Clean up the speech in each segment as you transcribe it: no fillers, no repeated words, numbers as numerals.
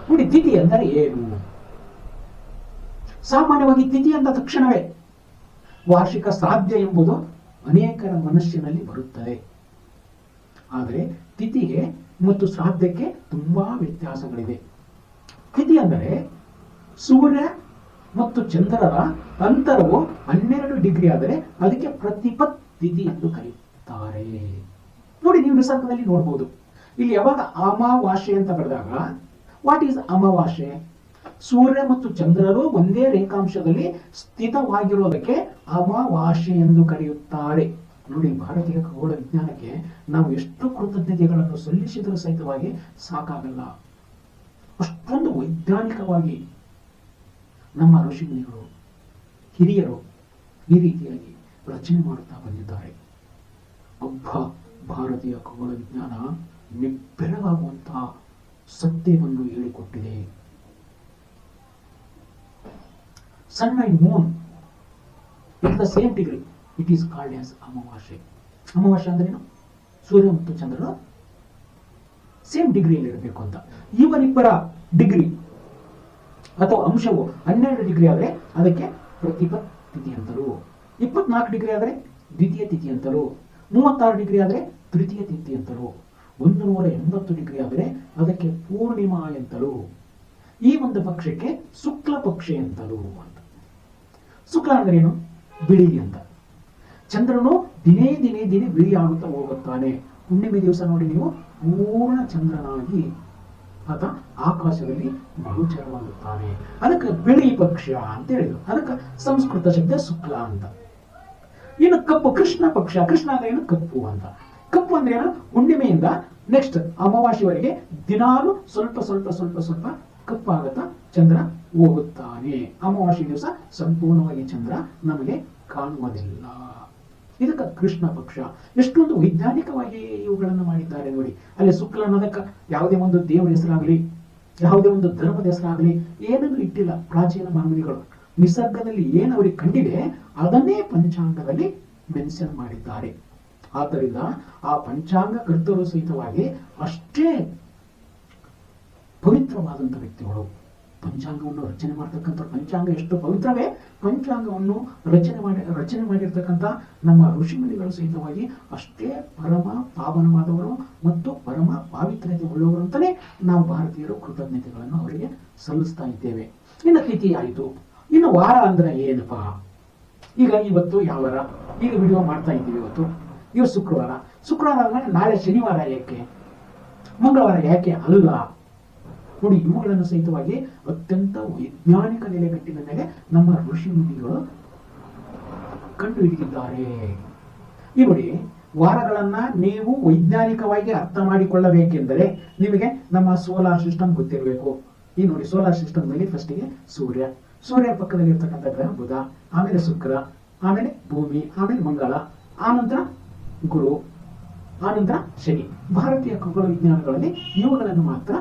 ನೋಡಿ, ತಿಥಿ ಅಂದರೆ ಏನು? ಸಾಮಾನ್ಯವಾಗಿ ತಿಥಿ ಅಂದ ತಕ್ಷಣವೇ ವಾರ್ಷಿಕ ಶ್ರಾದ್ದ ಎಂಬುದು ಅನೇಕರ ಮನಸ್ಸಿನಲ್ಲಿ ಬರುತ್ತದೆ. ಆದರೆ ತಿಥಿಗೆ ಮತ್ತು ಶ್ರಾದ್ದಕ್ಕೆ ತುಂಬಾ ವ್ಯತ್ಯಾಸಗಳಿವೆ. ತಿಥಿ ಅಂದರೆ ಸೂರ್ಯ ಮತ್ತು ಚಂದ್ರರ ಅಂತರವು 12 ಡಿಗ್ರಿ ಆದರೆ ಅದಕ್ಕೆ ಪ್ರತಿಪತ್ ತಿಥಿ ಎಂದು ಕರೆಯುತ್ತಾರೆ. ನೋಡಿ, ನೀವು ನಿಸರ್ಗದಲ್ಲಿ ನೋಡಬಹುದು. ಇಲ್ಲಿ ಯಾವಾಗ ಅಮಾವಾಸ್ಯೆ ಅಂತ ಬರೆದಾಗ, ವಾಟ್ ಈಸ್ ಅಮಾವಾಸ್ಯೆ? ಸೂರ್ಯ ಮತ್ತು ಚಂದ್ರರು ಒಂದೇ ರೇಖಾಂಶದಲ್ಲಿ ಸ್ಥಿತವಾಗಿರೋದಕ್ಕೆ ಅಮಾವಾಸ್ಯೆ ಎಂದು ಕರೆಯುತ್ತಾರೆ. ನೋಡಿ, ಭಾರತೀಯ ಖಗೋಳ ವಿಜ್ಞಾನಕ್ಕೆ ನಾವು ಎಷ್ಟು ಕೃತಜ್ಞತೆಗಳನ್ನು ಸಲ್ಲಿಸಿದರೂ ಸಹಿತವಾಗಿ ಸಾಕಾಗಲ್ಲ. ಅಷ್ಟೊಂದು ವೈಜ್ಞಾನಿಕವಾಗಿ ನಮ್ಮ ಋಷಿಮುನಿಗಳು, ಹಿರಿಯರು ಈ ರೀತಿಯಾಗಿ ರಚನೆ ಮಾಡುತ್ತಾ ಬಂದಿದ್ದಾರೆ. ಒಬ್ಬ ಭಾರತೀಯ ಖಗೋಳ ವಿಜ್ಞಾನ ನಿಬ್ಬೆರಗಾಗುವಂತಹ ಸತ್ಯವನ್ನು ಹೇಳಿಕೊಟ್ಟಿದೆ. Sun and moon it the same degree, it is called as amavasya. ಅಮಾವಾಸ್ಯೆ ಅಂದ್ರೇನು? ಸೂರ್ಯ ಮತ್ತು ಚಂದ್ರರು ಸೇಮ್ ಡಿಗ್ರಿಯಲ್ಲಿ ಇರಬೇಕು ಅಂತ. ಇವರಿಬ್ಬರ ಡಿಗ್ರಿ ಅಥವಾ ಅಂಶವು 12 ಡಿಗ್ರಿ ಆದರೆ ಅದಕ್ಕೆ ಪ್ರತಿಪತ್ ತಿಥಿ ಅಂತಲೂ, 24 ಡಿಗ್ರಿ ಆದರೆ ದ್ವಿತೀಯ ತಿಥಿ ಅಂತಲೂ, 36 ಡಿಗ್ರಿ ಆದರೆ ತೃತೀಯ ತಿಥಿ ಅಂತಲೂ, 180 ಡಿಗ್ರಿ ಆದರೆ ಅದಕ್ಕೆ ಪೂರ್ಣಿಮಾ ಎಂತಲೂ, ಈ ಒಂದು ಪಕ್ಷಕ್ಕೆ ಶುಕ್ಲ ಪಕ್ಷ ಎಂತಲೂ ಅಂತ. ಶುಕ್ಲ ಅಂದ್ರೆ ಏನು? ಬಿಳಿ ಅಂತ. ಚಂದ್ರನು ದಿನೇ ದಿನೇ ದಿನೇ ಬಿಳಿ ಆಗುತ್ತಾ ಹೋಗುತ್ತಾನೆ. ಹುಣ್ಣಿಮೆ ದಿವಸ ನೋಡಿ ನೀವು ಪೂರ್ಣ ಚಂದ್ರನಾಗಿ ಆತ ಆಕಾಶದಲ್ಲಿ ಗೋಚರವಾಗುತ್ತಾನೆ. ಅದಕ್ಕೆ ಬಿಳಿ ಪಕ್ಷ ಅಂತ ಹೇಳಿದ್ರು. ಅದಕ್ಕೆ ಸಂಸ್ಕೃತ ಶಬ್ದ ಶುಕ್ಲ ಅಂತ. ಇನ್ನು ಕಪ್ಪು, ಕೃಷ್ಣ ಪಕ್ಷ. ಕೃಷ್ಣ ಅಂದ್ರೆ ಏನು? ಕಪ್ಪು ಅಂತ. ಕಪ್ಪು ಅಂದ್ರೆ ಏನು? ಹುಣ್ಣಿಮೆಯಿಂದ ನೆಕ್ಸ್ಟ್ ಅಮಾವಾಸ್ಯವರೆಗೆ ದಿನಾಲು ಸ್ವಲ್ಪ ಸ್ವಲ್ಪ ಸ್ವಲ್ಪ ಸ್ವಲ್ಪ ಕಪ್ಪಾಗುತ್ತಾ ಚಂದ್ರ ಹೋಗುತ್ತಾನೆ. ಅಮಾವಾಸ್ಯೆ ದಿವಸ ಸಂಪೂರ್ಣವಾಗಿ ಚಂದ್ರ ನಮಗೆ ಕಾಣುವುದಿಲ್ಲ. ಇದಕ್ಕೆ ಕೃಷ್ಣ ಪಕ್ಷ. ಎಷ್ಟೊಂದು ವೈಜ್ಞಾನಿಕವಾಗಿ ಇವುಗಳನ್ನು ಮಾಡಿದ್ದಾರೆ ನೋಡಿ. ಅಲ್ಲಿ ಶುಕ್ಲ ಅನ್ನೋದಕ್ಕೆ ಯಾವುದೇ ಒಂದು ದೇವರ ಹೆಸರಾಗಲಿ, ಯಾವುದೇ ಒಂದು ಧರ್ಮದ ಹೆಸರಾಗಲಿ ಏನನ್ನು ಇಟ್ಟಿಲ್ಲ. ಪ್ರಾಚೀನ ಮಾನವಿಗಳು ನಿಸರ್ಗದಲ್ಲಿ ಏನು ಅವರಿಗೆ ಕಂಡಿದೆ ಅದನ್ನೇ ಪಂಚಾಂಗದಲ್ಲಿ ಮೆನ್ಷನ್ ಮಾಡಿದ್ದಾರೆ. ಆದ್ದರಿಂದ ಆ ಪಂಚಾಂಗ ಕರ್ತರು ಸಹಿತವಾಗಿ ಅಷ್ಟೇ ಪವಿತ್ರವಾದಂಥ ವ್ಯಕ್ತಿಗಳು. ಪಂಚಾಂಗವನ್ನು ರಚನೆ ಮಾಡತಕ್ಕಂಥ ಪಂಚಾಂಗ ಎಷ್ಟು ಪವಿತ್ರವೇ, ಪಂಚಾಂಗವನ್ನು ರಚನೆ ಮಾಡಿರ್ತಕ್ಕಂಥ ನಮ್ಮ ಋಷಿಮುನಿಗಳು ಸಹಿತವಾಗಿ ಅಷ್ಟೇ ಪರಮ ಪಾವನವಾದವರು ಮತ್ತು ಪರಮ ಪಾವಿತ್ರ್ಯತೆ ಉಳ್ಳವರು ಅಂತಲೇ ನಾವು ಭಾರತೀಯರು ಕೃತಜ್ಞತೆಗಳನ್ನು ಅವರಿಗೆ ಸಲ್ಲಿಸ್ತಾ ಇದ್ದೇವೆ. ಇನ್ನು ತಿಥಿ ಆಯಿತು. ಇನ್ನು ವಾರ ಅಂದ್ರೆ ಏನಪ್ಪಾ? ಈಗ ಇವತ್ತು ಯಾವ ವಾರ? ಈಗ ವಿಡಿಯೋ ಮಾಡ್ತಾ ಇದ್ದೀವಿ. ಇವತ್ತು ಶುಕ್ರವಾರ. ಶುಕ್ರವಾರ ಅಂದ್ರೆ ನಾಳೆ ಶನಿವಾರ ಯಾಕೆ? ಮಂಗಳವಾರ ಯಾಕೆ ಅಲ್ಲ? ನೋಡಿ, ಇವುಗಳನ್ನು ಸಹಿತವಾಗಿ ಅತ್ಯಂತ ವೈಜ್ಞಾನಿಕ ನೆಲೆಗಟ್ಟಿನ ಮೇಲೆ ನಮ್ಮ ಋಷಿ ಮುನಿಗಳು ಕಂಡು ಹಿಡಿದಿದ್ದಾರೆ. ಈ ನೋಡಿ, ವಾರಗಳನ್ನ ನೀವು ವೈಜ್ಞಾನಿಕವಾಗಿ ಅರ್ಥ ಮಾಡಿಕೊಳ್ಳಬೇಕೆಂದರೆ ನಿಮಗೆ ನಮ್ಮ ಸೋಲಾರ್ ಸಿಸ್ಟಮ್ ಗೊತ್ತಿರಬೇಕು. ಈ ನೋಡಿ, ಸೋಲಾರ್ ಸಿಸ್ಟಮ್ ನಲ್ಲಿ ಫಸ್ಟಿಗೆ ಸೂರ್ಯ ಪಕ್ಕದಲ್ಲಿ ಇರ್ತಕ್ಕಂಥ ಗ್ರಹ ಬುಧ, ಆಮೇಲೆ ಶುಕ್ರ, ಆಮೇಲೆ ಭೂಮಿ, ಆಮೇಲೆ ಮಂಗಳ, ಆನಂತರ ಗುರು, ಆನಂತರ ಶನಿ. ಭಾರತೀಯ ಖಗೋಳ ವಿಜ್ಞಾನಗಳಲ್ಲಿ ಇವುಗಳನ್ನು ಮಾತ್ರ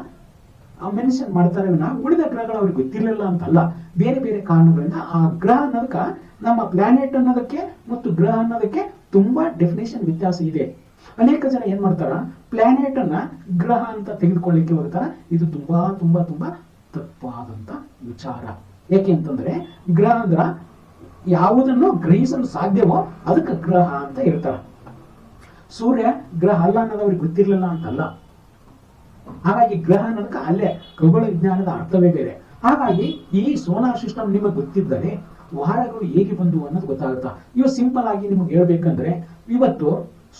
ಮೆನ್ಷನ್ ಮಾಡ್ತಾರೆ. ಉಳಿದ ಗ್ರಹಗಳು ಅವ್ರಿಗೆ ಗೊತ್ತಿರಲಿಲ್ಲ ಅಂತಲ್ಲ, ಬೇರೆ ಬೇರೆ ಕಾರಣಗಳಿಂದ ಆ ಗ್ರಹ ಅನ್ನೋದಕ್ಕೆ, ನಮ್ಮ ಪ್ಲಾನೆಟ್ ಅನ್ನೋದಕ್ಕೆ ಮತ್ತು ಗ್ರಹ ಅನ್ನೋದಕ್ಕೆ ತುಂಬಾ ಡೆಫಿನೇಷನ್ ವ್ಯತ್ಯಾಸ ಇದೆ. ಅನೇಕ ಜನ ಏನ್ ಮಾಡ್ತಾರ, ಪ್ಲಾನೆಟ್ ಅನ್ನ ಗ್ರಹ ಅಂತ ತೆಗೆದುಕೊಳ್ಳಿಕ್ಕೆ ಹೋಗ್ತಾರ. ಇದು ತುಂಬಾ ತುಂಬಾ ತುಂಬಾ ತಪ್ಪಾದಂತ ವಿಚಾರ. ಯಾಕೆ ಅಂತಂದ್ರೆ ಗ್ರಹ ಅಂದ್ರ ಯಾವುದನ್ನು ಗ್ರಹಿಸಲು ಸಾಧ್ಯವೋ ಅದಕ್ಕೆ ಗ್ರಹ ಅಂತ ಹೇಳ್ತಾರ. ಸೂರ್ಯ ಗ್ರಹ ಅಲ್ಲ ಅನ್ನೋದು ಅವ್ರಿಗೆ ಗೊತ್ತಿರ್ಲಿಲ್ಲ ಅಂತಲ್ಲ. ಹಾಗಾಗಿ ಗ್ರಹ ಅನ್ನೋದಕ್ಕೆ ಅಲ್ಲೇ ಖಗೋಳ ವಿಜ್ಞಾನದ ಅರ್ಥವೇ ಬೇರೆ. ಹಾಗಾಗಿ ಈ ಸೋಲಾರ್ ಸಿಸ್ಟಮ್ ನಿಮಗೆ ಗೊತ್ತಿದ್ದರೆ ವಾರಗಳು ಹೇಗೆ ಬಂದು ಅನ್ನೋದು ಗೊತ್ತಾಗುತ್ತಾ. ಇವು ಸಿಂಪಲ್ ಆಗಿ ನಿಮಗೆ ಹೇಳ್ಬೇಕಂದ್ರೆ, ಇವತ್ತು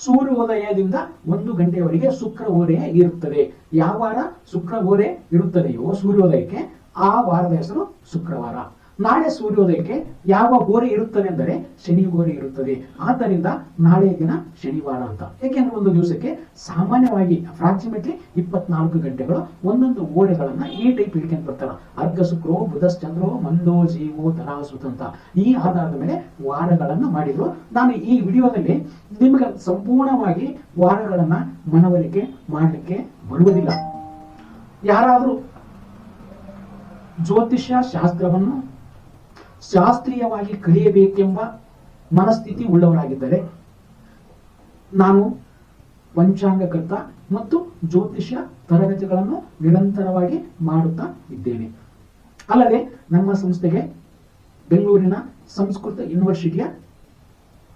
ಸೂರ್ಯೋದಯದಿಂದ 1 ಗಂಟೆಯವರೆಗೆ ಶುಕ್ರ ಓರೆ ಇರುತ್ತದೆ. ಯಾವ ವಾರ ಶುಕ್ರ ಓರೆ ಇರುತ್ತದೆಯೋ ಸೂರ್ಯೋದಯಕ್ಕೆ, ಆ ವಾರದ ಹೆಸರು ಶುಕ್ರವಾರ. ನಾಳೆ ಸೂರ್ಯೋದಯಕ್ಕೆ ಯಾವ ಓರೆ ಇರುತ್ತದೆ ಅಂದರೆ ಶನಿ ಓರೆ ಇರುತ್ತದೆ. ಆದ್ದರಿಂದ ನಾಳೆ ದಿನ ಶನಿವಾರ ಅಂತ. ಏಕೆಂದ್ರೆ ಒಂದು ದಿವಸಕ್ಕೆ ಸಾಮಾನ್ಯವಾಗಿ ಅಪ್ರಾಕ್ಸಿಮೇಟ್ಲಿ 24 ಗಂಟೆಗಳು ಒಂದೊಂದು ಓರೆಗಳನ್ನ ಈ ಟೈಪ್ ಹಿಡ್ಕೊಂಡು ಬರ್ತಾರೆ. ಅರ್ಧ ಶುಕ್ರೋ ಬುಧಶ್ಚಂದ್ರೋ ಮಂದೋ ಜೀವೋ ತರಾಸುತ ಅಂತ ಈ ಆಧಾರದ ಮೇಲೆ ವಾರಗಳನ್ನ ಮಾಡಿದ್ರು. ನಾನು ಈ ವಿಡಿಯೋದಲ್ಲಿ ನಿಮಗೆ ಸಂಪೂರ್ಣವಾಗಿ ವಾರಗಳನ್ನ ಮನವರಿಕೆ ಮಾಡಲಿಕ್ಕೆ ಬರುವುದಿಲ್ಲ. ಯಾರಾದರೂ ಜ್ಯೋತಿಷ್ಯ ಶಾಸ್ತ್ರವನ್ನು ಶಾಸ್ತ್ರೀಯವಾಗಿ ಕಲಿಯಬೇಕೆಂಬ ಮನಸ್ಥಿತಿ ಉಳ್ಳವರಾಗಿದ್ದರೆ ನಾನು ಪಂಚಾಂಗಕರ್ತ ಮತ್ತು ಜ್ಯೋತಿಷ್ಯ ತರಗತಿಗಳನ್ನು ನಿರಂತರವಾಗಿ ಮಾಡುತ್ತಾ ಇದ್ದೇನೆ. ಅಲ್ಲದೆ ನಮ್ಮ ಸಂಸ್ಥೆಗೆ ಬೆಂಗಳೂರಿನ ಸಂಸ್ಕೃತ ಯೂನಿವರ್ಸಿಟಿಯ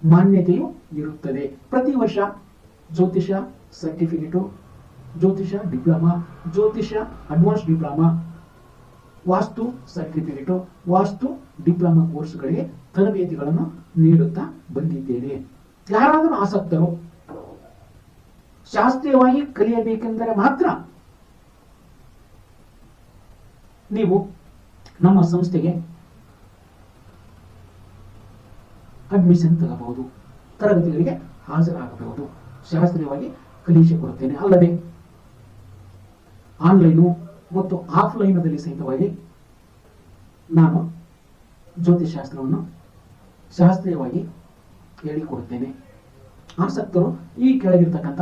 ಮಾನ್ಯತೆಯು ಇರುತ್ತದೆ. ಪ್ರತಿ ವರ್ಷ ಜ್ಯೋತಿಷ ಸರ್ಟಿಫಿಕೇಟು, ಜ್ಯೋತಿಷ ಡಿಪ್ಲೊಮಾ, ಜ್ಯೋತಿಷ ಅಡ್ವಾನ್ಸ್ ಡಿಪ್ಲೊಮಾ, ವಾಸ್ತು ಸರ್ಟಿಫಿಕೇಟು, ವಾಸ್ತು ಡಿಪ್ಲೊಮಾ ಕೋರ್ಸ್ಗಳಿಗೆ ತರಬೇತಿಗಳನ್ನು ನೀಡುತ್ತಾ ಬಂದಿದ್ದೇನೆ. ಯಾರಾದರೂ ಆಸಕ್ತರು ಶಾಸ್ತ್ರೀಯವಾಗಿ ಕಲಿಯಬೇಕೆಂದರೆ ಮಾತ್ರ ನೀವು ನಮ್ಮ ಸಂಸ್ಥೆಗೆ ಅಡ್ಮಿಷನ್ ತಗಬಹುದು, ತರಗತಿಗಳಿಗೆ ಹಾಜರಾಗಬಹುದು. ಶಾಸ್ತ್ರೀಯವಾಗಿ ಕಲಿಸಿಕೊಡುತ್ತೇನೆ. ಅಲ್ಲದೆ ಆನ್ಲೈನು ಮತ್ತು ಆಫ್ಲೈನದಲ್ಲಿ ಸಹಿತವಾಗಿ ನಾನು ಜ್ಯೋತಿಷಾಸ್ತ್ರವನ್ನು ಶಾಸ್ತ್ರೀಯವಾಗಿ ಹೇಳಿಕೊಡುತ್ತೇನೆ. ಆಸಕ್ತರು ಈ ಕೆಳಗಿರ್ತಕ್ಕಂಥ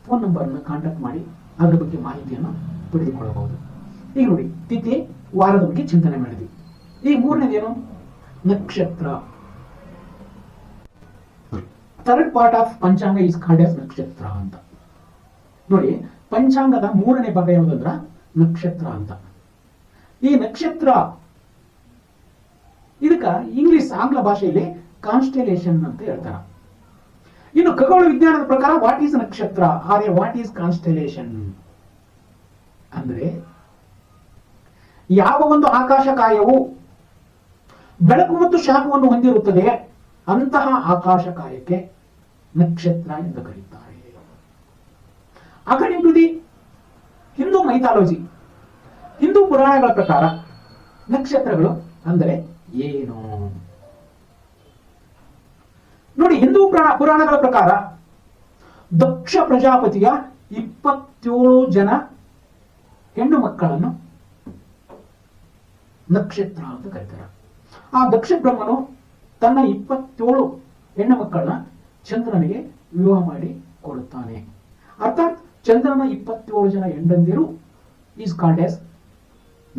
ಫೋನ್ ನಂಬರ್ನ ಕಾಂಟ್ಯಾಕ್ಟ್ ಮಾಡಿ ಅದರ ಬಗ್ಗೆ ಮಾಹಿತಿಯನ್ನು ಪಡೆದುಕೊಳ್ಳಬಹುದು. ಈಗ ನೋಡಿ, ತಿಥಿ ವಾರದ ಬಗ್ಗೆ ಚಿಂತನೆ ಮಾಡಿದ್ವಿ. ಈ ಮೂರನೇದೇನು? ನಕ್ಷತ್ರ. ಥರ್ಡ್ ಪಾರ್ಟ್ ಆಫ್ ಪಂಚಾಂಗ ಈಸ್ ಕಾಲ್ಡ್ ಆಸ್ ನಕ್ಷತ್ರ ಅಂತ. ನೋಡಿ, ಪಂಚಾಂಗದ ಮೂರನೇ ಭಾಗ ಯಾವುದಂದ್ರ ನಕ್ಷತ್ರ ಅಂತ. ಈ ನಕ್ಷತ್ರ ಇದಕ್ಕ ಇಂಗ್ಲಿಷ್ ಆಂಗ್ಲ ಭಾಷೆಯಲ್ಲಿ ಕಾನ್ಸ್ಟೆಲೇಷನ್ ಅಂತ ಹೇಳ್ತಾರ. ಇನ್ನು ಖಗೋಳ ವಿಜ್ಞಾನದ ಪ್ರಕಾರ ವಾಟ್ ಈಸ್ ನಕ್ಷತ್ರ ಆರ್ ವಾಟ್ ಈಸ್ ಕಾನ್ಸ್ಟೆಲೇಷನ್ ಅಂದ್ರೆ ಯಾವ ಒಂದು ಆಕಾಶಕಾಯವು ಬೆಳಕು ಮತ್ತು ಶಾಖವನ್ನು ಹೊಂದಿರುತ್ತದೆ ಅಂತಹ ಆಕಾಶಕಾಯಕ್ಕೆ ನಕ್ಷತ್ರ ಎಂದು ಕರೆಯುತ್ತಾರೆ. According to the Hindu mythology, Hindu ಪುರಾಣಗಳ ಪ್ರಕಾರ ನಕ್ಷತ್ರಗಳು ಅಂದರೆ ಏನು? ನೋಡಿ, ಹಿಂದೂ ಪುರಾಣಗಳ ಪ್ರಕಾರ ದಕ್ಷ ಪ್ರಜಾಪತಿಯ 27 ಜನ ಹೆಣ್ಣು ಮಕ್ಕಳನ್ನು ನಕ್ಷತ್ರ ಅಂತ ಕರೀತಾರೆ. ಆ ದಕ್ಷ ಬ್ರಹ್ಮನು ತನ್ನ 27 ಹೆಣ್ಣು ಮಕ್ಕಳನ್ನ ಚಂದ್ರನಿಗೆ ವಿವಾಹ ಮಾಡಿ ಕೊಡುತ್ತಾನೆ. ಅರ್ಥಾತ್ ಚಂದ್ರನ 27 ಜನ ಹೆಂಡಂದಿರು ಈಸ್ ಕಾಲ್ಡ್ ಆಸ್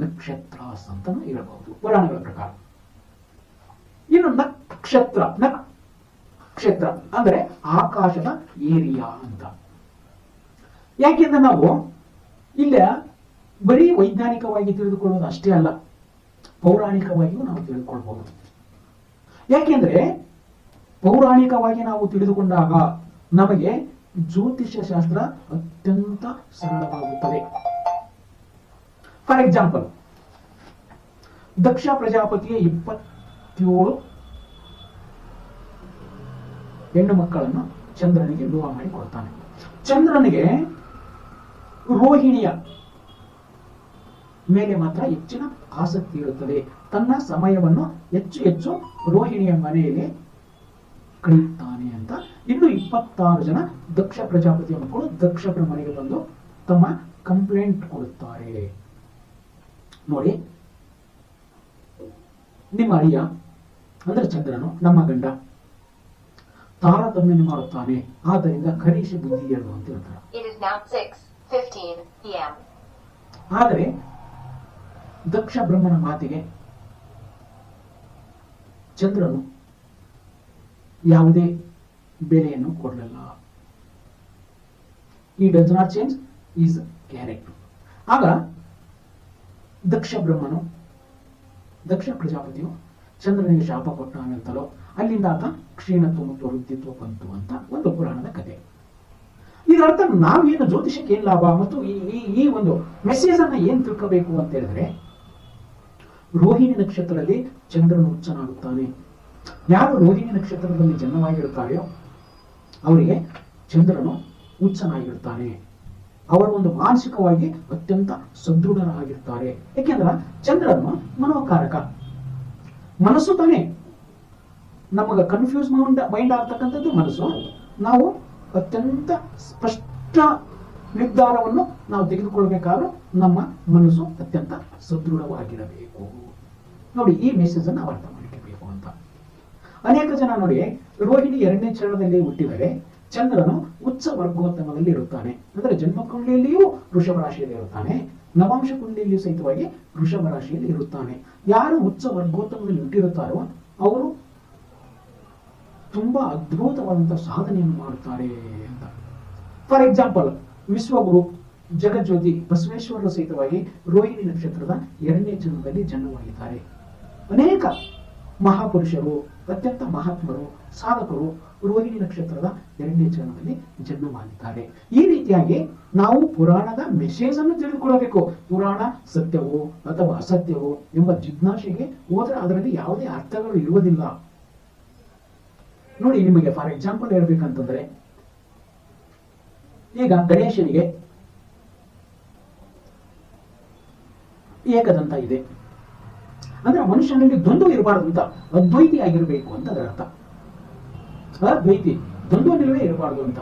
ನಕ್ಷತ್ರಾಸ್ ಅಂತ ಹೇಳಬಹುದು ಪುರಾಣಗಳ ಪ್ರಕಾರ. ಇನ್ನು ನಕ್ಷತ್ರ ಅಂದ್ರೆ ಆಕಾಶದ ಏರಿಯಾ ಅಂತ. ಯಾಕೆಂದ್ರೆ ನಾವು ಇಲ್ಲ ಬರೀ ವೈಜ್ಞಾನಿಕವಾಗಿ ತಿಳಿದುಕೊಳ್ಳೋದು ಅಷ್ಟೇ ಅಲ್ಲ, ಪೌರಾಣಿಕವಾಗಿಯೂ ನಾವು ತಿಳಿದುಕೊಳ್ಬಹುದು. ಯಾಕೆಂದ್ರೆ ಪೌರಾಣಿಕವಾಗಿ ನಾವು ತಿಳಿದುಕೊಂಡಾಗ ನಮಗೆ ಜ್ಯೋತಿಷ್ಯ ಶಾಸ್ತ್ರ ಅತ್ಯಂತ ಸರಳವಾಗುತ್ತದೆ. ಫಾರ್ ಎಕ್ಸಾಂಪಲ್, ದಕ್ಷ ಪ್ರಜಾಪತಿಯ 27 ಹೆಣ್ಣು ಮಕ್ಕಳನ್ನು ಚಂದ್ರನಿಗೆ ವಿವಾಹ ಮಾಡಿ ಕೊಡ್ತಾನೆ. ಚಂದ್ರನಿಗೆ ರೋಹಿಣಿಯ ಮೇಲೆ ಮಾತ್ರ ಹೆಚ್ಚಿನ ಆಸಕ್ತಿ ಇರುತ್ತದೆ. ತನ್ನ ಸಮಯವನ್ನು ಹೆಚ್ಚು ರೋಹಿಣಿಯ ಮನೆಯಲ್ಲಿ ಕಳೆಯುತ್ತಾನೆ ಅಂತ. ಇನ್ನು 26 ಜನ ದಕ್ಷ ಪ್ರಜಾಪತಿಯ ಮಕ್ಕಳು ದಕ್ಷ ಮನೆಗೆ ಬಂದು ತಮ್ಮ ಕಂಪ್ಲೇಂಟ್ ಕೊಡುತ್ತಾರೆ. ನೋಡಿ, ನಿಮ್ಮ ಅಳಿಯ ಅಂದ್ರೆ ಚಂದ್ರನು, ನಮ್ಮ ಗಂಡ ತಾರತಮ್ಯ ಮಾಡುತ್ತಾನೆ, ಆದ್ದರಿಂದ ಖರೀಶಿ ಬುದ್ಧಿ ಹೇಳು ಅಂತ ಹೇಳ್ತಾರೆ. ಆದರೆ ದಕ್ಷ ಬ್ರಹ್ಮನ ಮಾತಿಗೆ ಚಂದ್ರನು ಯಾವುದೇ ಬೆಲೆಯನ್ನು ಕೊಡಲಿಲ್ಲ. He does not change is character. ಆಗ ದಕ್ಷ ಪ್ರಜಾಪತಿಯು ಚಂದ್ರನಿಗೆ ಶಾಪ ಕೊಟ್ಟಾನಂತಲೋ ಅಲ್ಲಿಂದ ಆತ ಕ್ಷೀಣತ್ವ ಮತ್ತು ವೃದ್ಧಿತ್ವ ಬಂತು ಅಂತ ಒಂದು ಪುರಾಣದ ಕಥೆ. ಇದರರ್ಥ ನಾವೇನು ಜ್ಯೋತಿಷಕ್ಕೆ ಏನ್ ಲಾಭ ಮತ್ತು ಈ ಒಂದು ಮೆಸೇಜ್ ಅನ್ನ ಏನ್ ತಿಳ್ಕೋಬೇಕು ಅಂತ ಹೇಳಿದ್ರೆ, ರೋಹಿಣಿ ನಕ್ಷತ್ರದಲ್ಲಿ ಚಂದ್ರನು ಉಚ್ಚನಾಗುತ್ತಾನೆ. ಯಾರು ರೋಹಿಣಿ ನಕ್ಷತ್ರದಲ್ಲಿ ಜನ್ಮವಾಗಿರುತ್ತಾರೆಯೋ ಅವರಿಗೆ ಚಂದ್ರನು ಉಚ್ಚನಾಗಿರುತ್ತಾನೆ. ಅವರು ಒಂದು ಮಾನಸಿಕವಾಗಿ ಅತ್ಯಂತ ಸದೃಢರಾಗಿರ್ತಾರೆ. ಯಾಕೆಂದ್ರೆ ಚಂದ್ರನು ಮನೋಕಾರಕ. ಮನಸ್ಸು ತಾನೇ ನಮಗ ಕನ್ಫ್ಯೂಸ್ ಮೈಂಡ್ ಆಗ್ತಕ್ಕಂಥದ್ದು ಮನಸ್ಸು. ನಾವು ಅತ್ಯಂತ ಸ್ಪಷ್ಟ ನಿರ್ಧಾರವನ್ನು ನಾವು ತೆಗೆದುಕೊಳ್ಬೇಕಾದ್ರೂ ನಮ್ಮ ಮನಸ್ಸು ಅತ್ಯಂತ ಸದೃಢವಾಗಿರಬೇಕು. ನೋಡಿ, ಈ ಮೆಸೇಜ್ ಅನ್ನು ಅರ್ಥ ಮಾಡಿಕೊಳ್ಳಬೇಕು ಅಂತ. ಅನೇಕ ಜನ ನೋಡಿ, ರೋಹಿಣಿ 2ನೇ ಚರಣದಲ್ಲಿ ಹುಟ್ಟಿದರೆ ಚಂದ್ರನು ಉಚ್ಚ ವರ್ಗೋತ್ತಮದಲ್ಲಿ ಇರುತ್ತಾನೆ. ಅಂದರೆ ಜನ್ಮ ಕುಂಡಲಿಯಲ್ಲಿಯೂ ವೃಷಭ ರಾಶಿಯಲ್ಲಿ ಇರುತ್ತಾನೆ, ನವಾಂಶ ಕುಂಡಲಿಯಲ್ಲಿಯೂ ಸಹಿತವಾಗಿ ವೃಷಭ ರಾಶಿಯಲ್ಲಿ ಇರುತ್ತಾನೆ. ಯಾರು ಉಚ್ಚ ವರ್ಗೋತ್ತಮದಲ್ಲಿ ಹುಟ್ಟಿರುತ್ತಾರೋ ಅವರು ತುಂಬಾ ಅದ್ಭುತವಾದಂತಹ ಸಾಧನೆಯನ್ನು ಮಾಡುತ್ತಾರೆ ಅಂತ. ಫಾರ್ ಎಕ್ಸಾಂಪಲ್ ವಿಶ್ವಗುರು ಜಗಜ್ಯೋತಿ ಬಸವೇಶ್ವರರ ಸಹಿತವಾಗಿ ರೋಹಿಣಿ ನಕ್ಷತ್ರದ 2ನೇ ಜನ್ಮದಲ್ಲಿ ಜನ್ಮವಾಗಿದ್ದಾರೆ. ಅನೇಕ ಮಹಾಪುರುಷರು, ಅತ್ಯಂತ ಮಹಾತ್ಮರು, ಸಾಧಕರು ರೋಹಿಣಿ ನಕ್ಷತ್ರದ 2ನೇ ಜನ್ಮದಲ್ಲಿ ಜನ್ಮವಾಗಿದ್ದಾರೆ. ಈ ರೀತಿಯಾಗಿ ನಾವು ಪುರಾಣದ ಮೆಸೇಜ್ ಅನ್ನು ತಿಳಿದುಕೊಳ್ಳಬೇಕು. ಪುರಾಣ ಸತ್ಯವೋ ಅಥವಾ ಅಸತ್ಯವೋ ಎಂಬ ಜಿಜ್ಞಾಸೆಗೆ ಹೋದ್ರೆ ಅದರಲ್ಲಿ ಯಾವುದೇ ಅರ್ಥಗಳು ಇರುವುದಿಲ್ಲ. ನೋಡಿ, ನಿಮಗೆ ಫಾರ್ ಎಕ್ಸಾಂಪಲ್ ಹೇಳ್ಬೇಕಂತಂದ್ರೆ, ಈಗ ಗಣೇಶನಿಗೆ ಏಕದಂತ ಇದೆ ಅಂದ್ರೆ ಮನುಷ್ಯನಲ್ಲಿ ದ್ವಂದ್ವ ಇರಬಾರ್ದು ಅಂತ, ಅದ್ವೈತಿ ಆಗಿರ್ಬೇಕು ಅಂತ ಅದರ ಅರ್ಥ. ಅದ್ವೈತಿ, ದ್ವಂದ್ವ ನಿಲುವೇ ಇರಬಾರ್ದು ಅಂತ.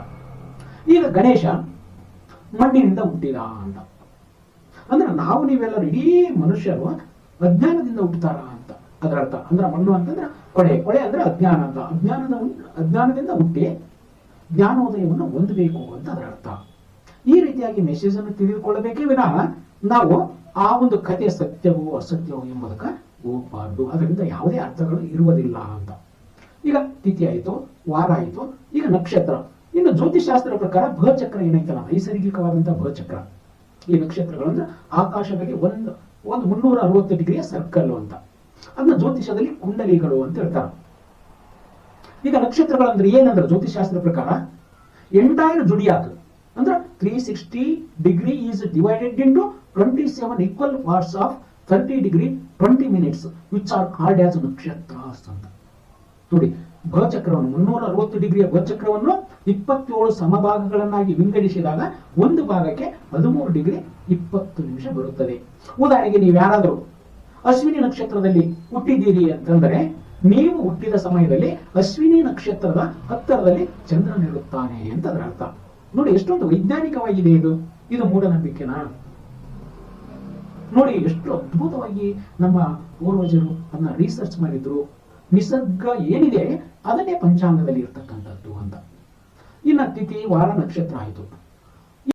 ಈಗ ಗಣೇಶ ಮಣ್ಣಿನಿಂದ ಹುಟ್ಟಿದ ಅಂತ ಅಂದ್ರೆ ನಾವು ನೀವೆಲ್ಲರೂ ಇಡೀ ಮನುಷ್ಯರು ಅಜ್ಞಾನದಿಂದ ಹುಟ್ಟುತ್ತಾರ ಅಂತ ಅದರ ಅರ್ಥ. ಅಂದ್ರೆ ಮಣ್ಣು ಅಂತಂದ್ರೆ ಕೊಳೆ, ಕೊಳೆ ಅಂದ್ರೆ ಅಜ್ಞಾನ ಅಂತ. ಅಜ್ಞಾನದಿಂದ ಹುಟ್ಟಿ ಜ್ಞಾನೋದಯವನ್ನು ಹೊಂದಬೇಕು ಅಂತ ಅದರ ಅರ್ಥ. ಈ ರೀತಿಯಾಗಿ ಮೆಸೇಜ್ ಅನ್ನು ತಿಳಿದುಕೊಳ್ಳಬೇಕೇ ವಿನಃ ನಾವು ಆ ಒಂದು ಕಥೆ ಸತ್ಯವೋ ಅಸತ್ಯವೋ ಎಂಬುದಕ್ಕೆ ಹೋಗಬಾರ್ದು. ಅದರಿಂದ ಯಾವುದೇ ಅರ್ಥಗಳು ಇರುವುದಿಲ್ಲ ಅಂತ. ಈಗ ತಿಥಿ ಆಯಿತು, ವಾರ ಆಯಿತು, ಈಗ ನಕ್ಷತ್ರ. ಇನ್ನು ಜ್ಯೋತಿಷಾಸ್ತ್ರ ಪ್ರಕಾರ ಭಚಕ್ರ ಏನೈತಲ್ಲ, ನೈಸರ್ಗಿಕವಾದಂತಹ ಭಚಕ್ರ, ಈ ನಕ್ಷತ್ರಗಳು ಅಂದ್ರೆ ಆಕಾಶದಲ್ಲಿ ಒಂದು 360 ಡಿಗ್ರಿಯ ಸರ್ಕಲ್ ಅಂತ. ಅದನ್ನ ಜ್ಯೋತಿಷದಲ್ಲಿ ಕುಂಡಲಿಗಳು ಅಂತ ಹೇಳ್ತಾರೆ. ಈಗ ನಕ್ಷತ್ರಗಳಂದ್ರೆ ಏನಂದ್ರೆ ಜ್ಯೋತಿಷಾಸ್ತ್ರ ಪ್ರಕಾರ ಎಂಟೈರ್ ಜುಡಿಯಾಕ್ ಅಂದ್ರೆ 360 degree is divided into 27 equal parts of 30 degree 20 minutes which are called as ನಕ್ಷತ್ರಾಸ್ ಅಂತ. ನೋಡಿ, ಭಚಕ್ರವನ್ನು 360 ಡಿಗ್ರಿಯ ಭಚಕ್ರವನ್ನು 27 ಸಮಭಾಗಗಳನ್ನಾಗಿ ವಿಂಗಡಿಸಿದಾಗ ಒಂದು ಭಾಗಕ್ಕೆ 13 ಡಿಗ್ರಿ 20 ನಿಮಿಷ ಬರುತ್ತದೆ. ಉದಾಹರಣೆಗೆ ನೀವು ಯಾರಾದರೂ ಅಶ್ವಿನಿ ನಕ್ಷತ್ರದಲ್ಲಿ ಹುಟ್ಟಿದ್ದೀರಿ ಅಂತಂದ್ರೆ ನೀವು ಹುಟ್ಟಿದ ಸಮಯದಲ್ಲಿ ಅಶ್ವಿನಿ ನಕ್ಷತ್ರದ ಹತ್ತರದಲ್ಲಿ ಚಂದ್ರನಿರುತ್ತಾನೆ ಅಂತ ಅದರ ಅರ್ಥ. ನೋಡಿ, ಎಷ್ಟೊಂದು ವೈಜ್ಞಾನಿಕವಾಗಿದೆ ಇದು ಮೂಢನಂಬಿಕೆನಾ? ನೋಡಿ, ಎಷ್ಟು ಅದ್ಭುತವಾಗಿ ನಮ್ಮ ಪೂರ್ವಜರು ಅದನ್ನ ರಿಸರ್ಚ್ ಮಾಡಿದ್ರು. ನಿಸರ್ಗ ಏನಿದೆ ಅದನ್ನೇ ಪಂಚಾಂಗದಲ್ಲಿ ಇರ್ತಕ್ಕಂಥದ್ದು ಅಂತ. ಇನ್ನು ತಿಥಿ, ವಾರ, ನಕ್ಷತ್ರ ಆಯಿತು.